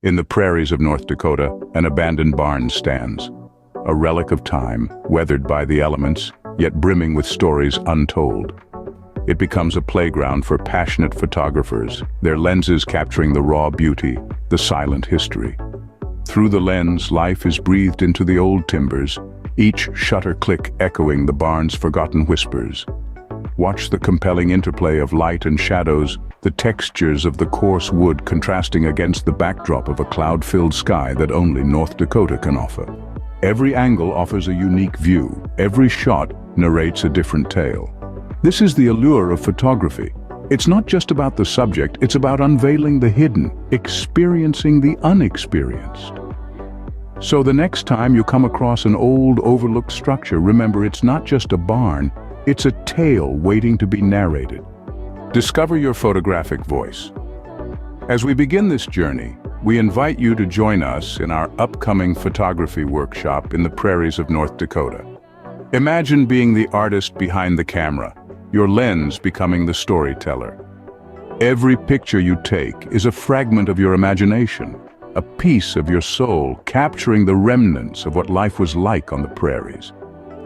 In the prairies of North Dakota, an abandoned barn stands, a relic of time, weathered by the elements, yet brimming with stories untold. It becomes a playground for passionate photographers, their lenses capturing the raw beauty, the silent history. Through the lens, life is breathed into the old timbers, each shutter click echoing the barn's forgotten whispers. Watch the compelling interplay of light and shadows, the textures of the coarse wood contrasting against the backdrop of a cloud-filled sky that only North Dakota can offer. Every angle offers a unique view. Every shot narrates a different tale. This is the allure of photography. It's not just about the subject, it's about unveiling the hidden, experiencing the unexperienced. So the next time you come across an old, overlooked structure, remember it's not just a barn, it's a tale waiting to be narrated. Discover your photographic voice. As we begin this journey, we invite you to join us in our upcoming photography workshop in the prairies of North Dakota. Imagine being the artist behind the camera, your lens becoming the storyteller. Every picture you take is a fragment of your imagination, a piece of your soul capturing the remnants of what life was like on the prairies.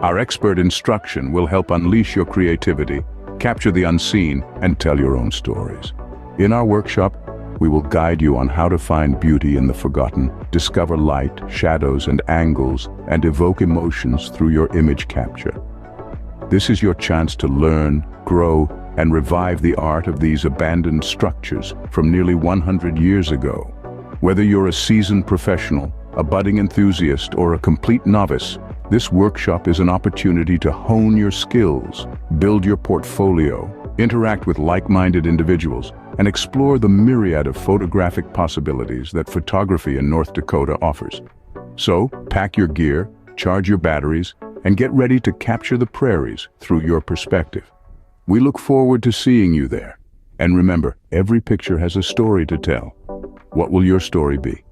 Our expert instruction will help unleash your creativity, capture the unseen, and tell your own stories. In our workshop, we will guide you on how to find beauty in the forgotten, discover light, shadows, and angles, and evoke emotions through your image capture. This is your chance to learn, grow, and revive the art of these abandoned structures from nearly 100 years ago. Whether you're a seasoned professional, a budding enthusiast, or a complete novice, this workshop is an opportunity to hone your skills, build your portfolio, interact with like-minded individuals, and explore the myriad of photographic possibilities that photography in North Dakota offers. So, pack your gear, charge your batteries, and get ready to capture the prairies through your perspective. We look forward to seeing you there. And remember, every picture has a story to tell. What will your story be?